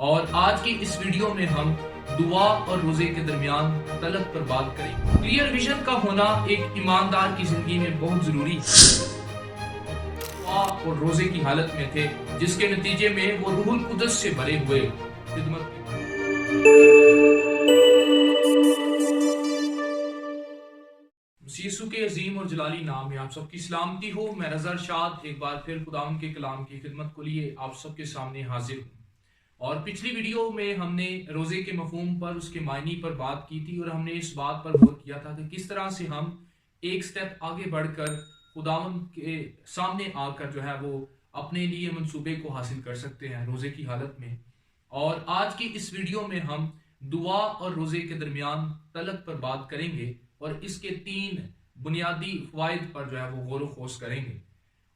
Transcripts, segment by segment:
اور آج کی اس ویڈیو میں ہم دعا اور روزے کے درمیان طلب پر بات کریں گے۔ کلیئر ویژن کا ہونا ایک ایماندار کی زندگی میں بہت ضروری ہے۔ دعا اور روزے کی حالت میں تھے جس کے نتیجے میں وہ روح القدس سے بھرے ہوئے خدمت یسوع کے عظیم اور جلالی نام میں آپ سب کی سلامتی ہو۔ میں رضا ارشاد ایک بار پھر خداوند کے کلام کی خدمت کو لیے آپ سب کے سامنے حاضر ہوں۔ اور پچھلی ویڈیو میں ہم نے روزے کے مفہوم پر، اس کے معنی پر بات کی تھی، اور ہم نے اس بات پر غور کیا تھا کہ کس طرح سے ہم ایک سٹیپ آگے بڑھ کر خداوند کے سامنے آ کر جو ہے وہ اپنے لیے منصوبے کو حاصل کر سکتے ہیں روزے کی حالت میں۔ اور آج کی اس ویڈیو میں ہم دعا اور روزے کے درمیان طلب پر بات کریں گے اور اس کے 3 بنیادی فوائد پر جو ہے وہ غور و خوض کریں گے۔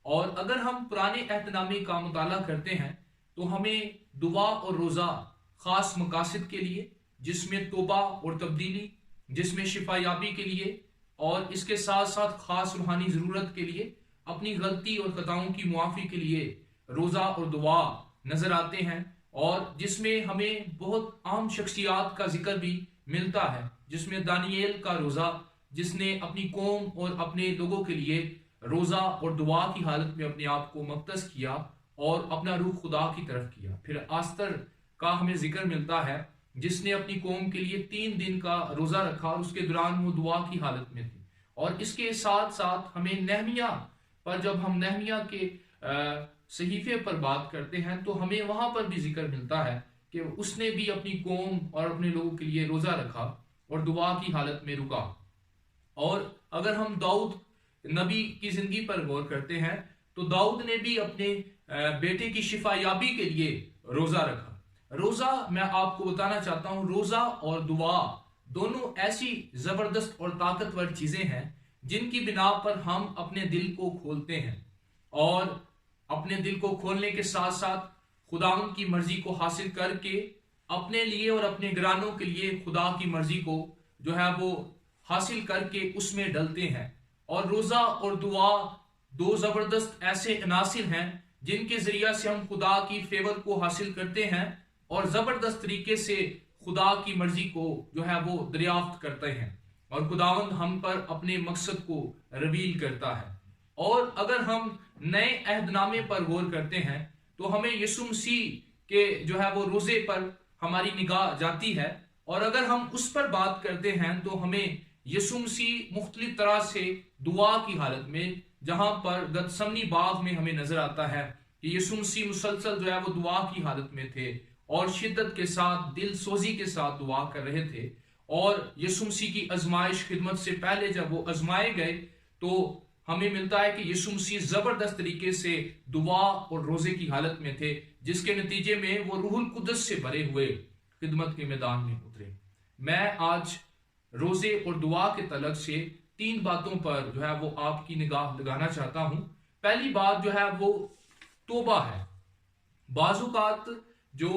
اور اگر ہم پرانے عہد نامے کا مطالعہ کرتے ہیں تو ہمیں دعا اور روزہ خاص مقاصد کے لیے، جس میں توبہ اور تبدیلی، جس میں شفا یابی کے لیے، اور اس کے ساتھ ساتھ خاص روحانی ضرورت کے لیے، اپنی غلطی اور خطاؤں کی معافی کے لیے روزہ اور دعا نظر آتے ہیں، اور جس میں ہمیں بہت عام شخصیات کا ذکر بھی ملتا ہے، جس میں دانییل کا روزہ، جس نے اپنی قوم اور اپنے لوگوں کے لیے روزہ اور دعا کی حالت میں اپنے آپ کو مقدس کیا اور اپنا روح خدا کی طرف کیا۔ پھر آستر کا ہمیں ذکر ملتا ہے، جس نے اپنی قوم کے لیے 3 دن کا روزہ رکھا اور اس کے دوران وہ دعا کی حالت میں تھی۔ اور اس کے ساتھ ساتھ ہمیں نہمیہ پر، جب ہم نہمیہ کے صحیفے پر بات کرتے ہیں تو ہمیں وہاں پر بھی ذکر ملتا ہے کہ اس نے بھی اپنی قوم اور اپنے لوگوں کے لیے روزہ رکھا اور دعا کی حالت میں رکا۔ اور اگر ہم داؤد نبی کی زندگی پر غور کرتے ہیں تو داؤد نے بھی اپنے بیٹے کی شفا یابی کے لیے روزہ رکھا۔ روزہ، میں آپ کو بتانا چاہتا ہوں، روزہ اور دعا دونوں ایسی زبردست اور طاقتور چیزیں ہیں جن کی بنا پر ہم اپنے دل کو کھولتے ہیں، اور اپنے دل کو کھولنے کے ساتھ ساتھ خداوند کی مرضی کو حاصل کر کے اپنے لیے اور اپنے گھرانوں کے لیے خدا کی مرضی کو جو ہے وہ حاصل کر کے اس میں ڈلتے ہیں۔ اور روزہ اور دعا 2 زبردست ایسے عناصر ہیں جن کے ذریعہ سے ہم خدا کی فیور کو حاصل کرتے ہیں اور زبردست طریقے سے خدا کی مرضی کو جو ہے وہ دریافت کرتے ہیں، اور خداوند ہم پر اپنے مقصد کو رویل کرتا ہے۔ اور اگر ہم نئے عہد نامے پر غور کرتے ہیں تو ہمیں یسوع مسیح کے جو ہے وہ روزے پر ہماری نگاہ جاتی ہے، اور اگر ہم اس پر بات کرتے ہیں تو ہمیں یسوع مسیح مختلف طرح سے دعا کی حالت میں، جہاں پر گتسمنی باغ میں ہمیں نظر آتا ہے کہ یسوع مسیح مسلسل جو ہے وہ دعا کی حالت میں تھے اور شدت کے ساتھ، دل سوزی کے ساتھ دعا کر رہے تھے۔ اور یسوع مسیح کی آزمائش خدمت سے پہلے جب وہ آزمائے گئے تو ہمیں ملتا ہے کہ یسوع مسیح زبردست طریقے سے دعا اور روزے کی حالت میں تھے، جس کے نتیجے میں وہ روح القدس سے بھرے ہوئے خدمت کے میدان میں اترے۔ میں آج روزے اور دعا کے تعلق سے 3 باتوں پر جو ہے وہ آپ کی نگاہ لگانا چاہتا ہوں۔ پہلی بات جو ہے وہ توبہ ہے۔ بعض اوقات جو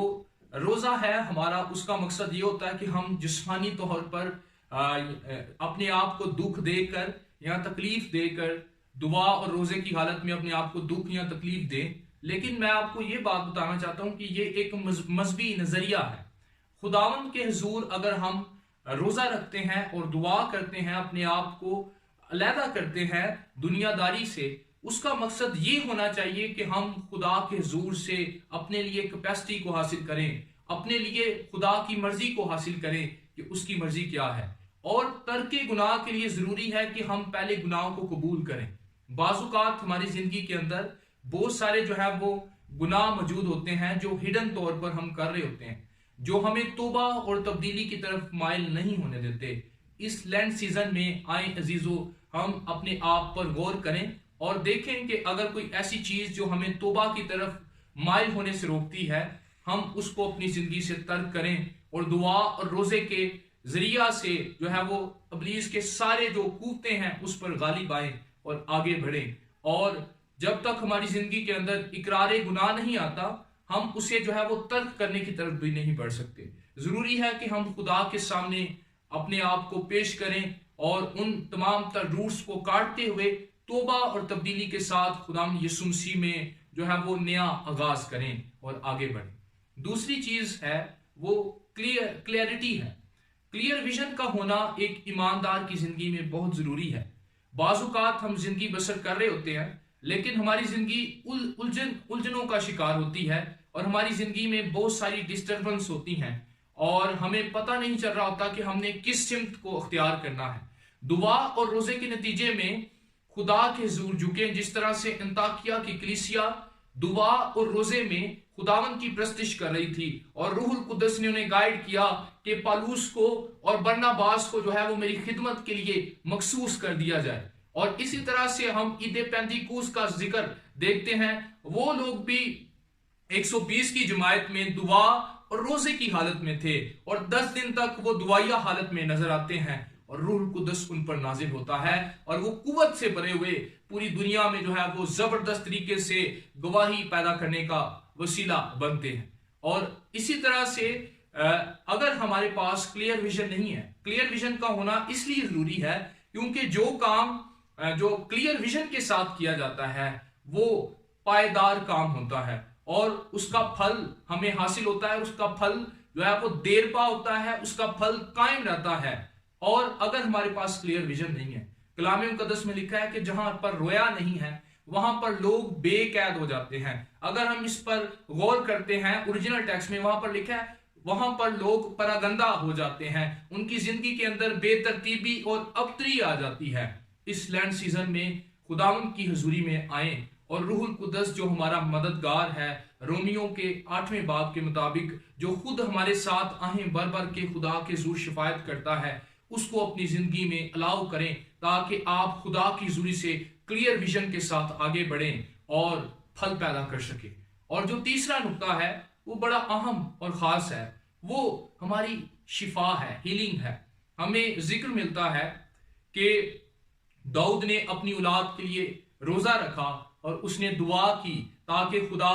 روزہ ہے ہمارا، اس کا مقصد یہ ہوتا ہے کہ ہم جسمانی طور پر اپنے آپ کو دکھ دے کر یا تکلیف دے کر دعا اور روزے کی حالت میں اپنے آپ کو دکھ یا تکلیف دیں، لیکن میں آپ کو یہ بات بتانا چاہتا ہوں کہ یہ ایک مذہبی نظریہ ہے۔ خداوند کے حضور اگر ہم روزہ رکھتے ہیں اور دعا کرتے ہیں، اپنے آپ کو علیحدہ کرتے ہیں دنیا داری سے، اس کا مقصد یہ ہونا چاہیے کہ ہم خدا کے حضور سے اپنے لیے کیپیسٹی کو حاصل کریں، اپنے لیے خدا کی مرضی کو حاصل کریں کہ اس کی مرضی کیا ہے۔ اور ترک گناہ کے لیے ضروری ہے کہ ہم پہلے گناہوں کو قبول کریں۔ بعض اوقات ہماری زندگی کے اندر بہت سارے جو ہے وہ گناہ موجود ہوتے ہیں جو ہڈن طور پر ہم کر رہے ہوتے ہیں، جو ہمیں توبہ اور تبدیلی کی طرف مائل نہیں ہونے دیتے۔ اس لینڈ سیزن میں آئیں عزیزو، ہم اپنے آپ پر غور کریں اور دیکھیں کہ اگر کوئی ایسی چیز جو ہمیں توبہ کی طرف مائل ہونے سے روکتی ہے، ہم اس کو اپنی زندگی سے ترک کریں اور دعا اور روزے کے ذریعہ سے جو ہے وہ ابلیس کے سارے جو قوتیں ہیں اس پر غالب آئیں اور آگے بڑھیں۔ اور جب تک ہماری زندگی کے اندر اقرار گناہ نہیں آتا، ہم اسے جو ہے وہ ترک کرنے کی طرف بھی نہیں بڑھ سکتے۔ ضروری ہے کہ ہم خدا کے سامنے اپنے آپ کو پیش کریں اور ان تمام تر روٹس کو کاٹتے ہوئے توبہ اور تبدیلی کے ساتھ خدا یسوع مسیح میں جو ہے وہ نیا آغاز کریں اور آگے بڑھیں۔ दूसरी चीज है वो क्लियरिटी है। क्लियर विजन का होना एक ईमानदार की जिंदगी में बहुत जरूरी है। बाज़ औक़ात हम जिंदगी बसर कर रहे होते हैं लेकिन हमारी जिंदगी उलझनों का शिकार होती है और हमारी जिंदगी में बहुत सारी डिस्टर्बेंस होती हैं और हमें पता नहीं चल रहा होता कि हमने किस सिमत को अख्तियार करना है। दुआ और रोजे के नतीजे में खुदा के हुज़ूर झुके, जिस तरह से अंताकिया की कलीसिया दुआ और रोजे में खुदावन की प्रस्तिश कर रही थी और रूहुल कुद्दस ने उन्हें गाइड किया कि पालूस को और बरनबास को जो है वो मेरी खिदमत के लिए मखसूस कर दिया जाए। और इसी तरह से हम ईद पेंतिकोस का जिक्र देखते हैं, वो लोग भी 120 की जमायत में दुआ और रोजे की हालत में थे और 10 दिन तक वो दुआया हालत में नजर आते हैं और रूहुल कुद्दस उन पर नाजिल होता है और वो कुव्वत से भरे हुए पूरी दुनिया में जो है वो जबरदस्त तरीके से गवाही पैदा करने का वसीला बनते हैं। और इसी तरह से अगर हमारे पास क्लियर विजन नहीं है, क्लियर विजन का होना इसलिए जरूरी है क्योंकि जो काम जो क्लियर विजन के साथ किया जाता है वो पायदार काम होता है और उसका फल हमें हासिल होता है, उसका फल जो है वो देर पा होता है, उसका फल कायम रहता है। और अगर हमारे पास क्लियर विजन नहीं है, कलाम मुकद्दस में लिखा है कि जहां पर रोया नहीं है वहां पर लोग बेकैद हो जाते हैं। अगर हम इस पर गौर करते हैं, ओरिजिनल टेक्स्ट में वहां पर लिखा है वहां पर लोग परागंदा हो जाते हैं, उनकी जिंदगी के अंदर बेतरतीबी और अबतरी आ जाती है। इस लैंड सीजन में खुदावंद की हुजूरी में आए और रूहुल कुद्दस जो हमारा मददगार है, रोमियो के 8वें बाब के मुताबिक जो खुद हमारे साथ आहें भर भर के खुदा के हुजूर शिफायत करता है, उसको अपनी जिंदगी में अलाउ करें ताकि आप खुदा की हुजूरी से क्लियर विजन के साथ आगे बढ़ें और फल पैदा कर सके। और जो तीसरा नुक्ता है वो बड़ा अहम और खास है, वो हमारी शिफा है, हीलिंग है। हमें जिक्र मिलता है कि दाऊद ने अपनी औलाद के लिए रोजा रखा और उसने दुआ की ताकि खुदा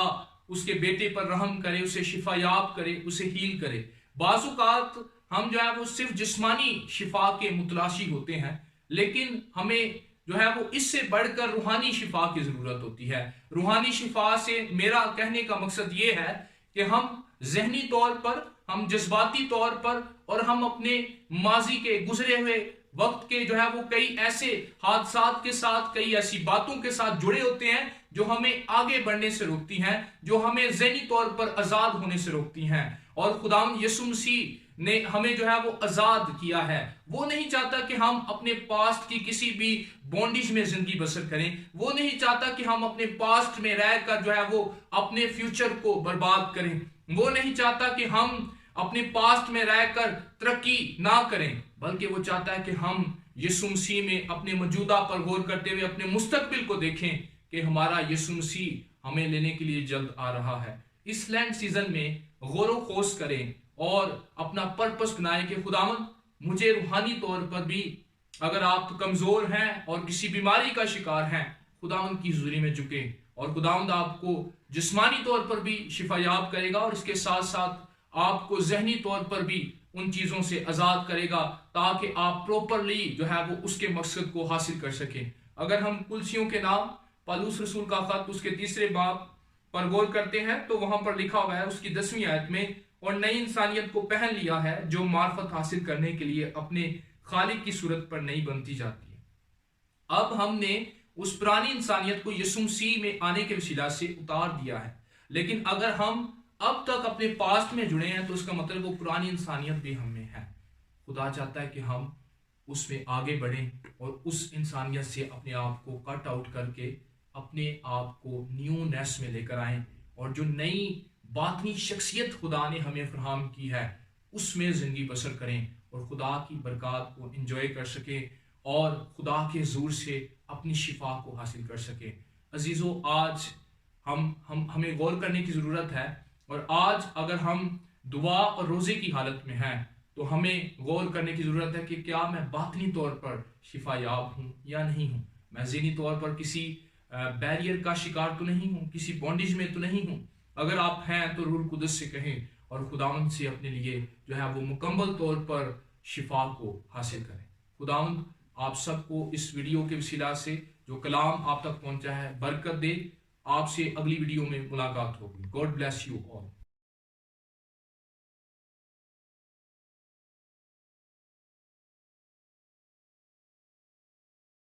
उसके बेटे पर रहम करे, उसे शिफायाब करे, उसे हील करे। बाज़ औक़ात हम जो है वो सिर्फ जिस्मानी शिफा के मुतलाशी होते हैं लेकिन हमें जो है वो इससे बढ़कर रूहानी शिफा की जरूरत होती है। रूहानी शिफा से मेरा कहने का मकसद ये है कि हम जहनी तौर पर, हम जज्बाती तौर पर और हम अपने माजी के गुजरे हुए वक्त के जो है वो कई ऐसे हादसात के साथ, कई ऐसी बातों के साथ जुड़े होते हैं जो हमें आगे बढ़ने से रोकती हैं, जो हमें ज़हनी तौर पर आजाद होने से रोकती हैं। और खुदावंद यीशु मसीह ने हमें जो है वो आजाद किया है। वो नहीं चाहता कि हम अपने पास्ट की किसी भी बॉन्डिज में जिंदगी बसर करें, वो नहीं चाहता कि हम अपने पास्ट में रहकर जो है वो अपने फ्यूचर को बर्बाद करें, वो नहीं चाहता कि हम अपने पास्ट में रहकर तरक्की ना करें, बल्कि वो चाहता है कि हम यीशु मसीह में अपने मौजूदा पर गौर करते हुए अपने मुस्तकबिल को देखें कि हमारा यीशु मसीह हमें लेने के लिए जल्द आ रहा है। इस लैंड सीजन में गौर खोज करें और अपना पर्पस बनाएं कि खुदावंद मुझे रूहानी तौर पर भी, अगर आप कमजोर हैं और किसी बीमारी का शिकार हैं, खुदावंद की हुजूरी में झुकें और खुदावंद आपको जिस्मानी तौर पर भी शिफायाब करेगा और इसके साथ साथ आपको ज़हनी तौर पर भी उन चीज़ों से आज़ाद करेगा ताकि आप प्रॉपरली जो है वो उसके मकसद को हासिल कर सकें। अगर हम कुलसियों के नाम पौलुस रसूल का खत उसके 3 बाब पर गौर करते हैं तो वहां पर लिखा हुआ है उसकी 10वीं आयत में, और नई इंसानियत को पहन लिया है जो मार्फत हासिल करने के लिए अपने खालिक की सूरत पर नहीं बनती जाती है। अब हमने उस पुरानी इंसानियत को यीशु मसीह में आने के वसीला से उतार दिया है, लेकिन अगर हम अब तक अपने पास्ट में जुड़े हैं तो उसका मतलब वो पुरानी इंसानियत भी हम में है। खुदा चाहता है कि हम उसमें आगे बढ़ें और उस इंसानियत से अपने आप को कट आउट करके अपने आप को न्यू नेस में लेकर आएं और जो नई बातनी शख्सियत खुदा ने हमें फराहम की है उसमें जिंदगी बसर करें और खुदा की बरकत को एंजॉय कर सकें और खुदा के हुजूर से अपनी शिफा को हासिल कर सकें। अजीज़ों, आज हमें गौर करने की ज़रूरत है और आज अगर हम दुआ और रोज़े की हालत में हैं तो हमें गौर करने की ज़रूरत है कि क्या मैं बातनी तौर पर शिफायाब हूँ या नहीं हूँ। मैं ज़हनी तौर पर किसी बैरियर का शिकार तो नहीं हूँ, किसी बॉन्डेज में तो नहीं हूँ। अगर आप हैं तो रूह कुद्दस से कहें और खुदावंद से अपने लिए जो है वो मुकम्मल तौर पर शिफा को हासिल करें। खुदावंद आप सबको इस वीडियो के वसीला से जो कलाम आप तक पहुंचा है बरकत दे। आपसे अगली वीडियो में मुलाकात होगी। God bless you all.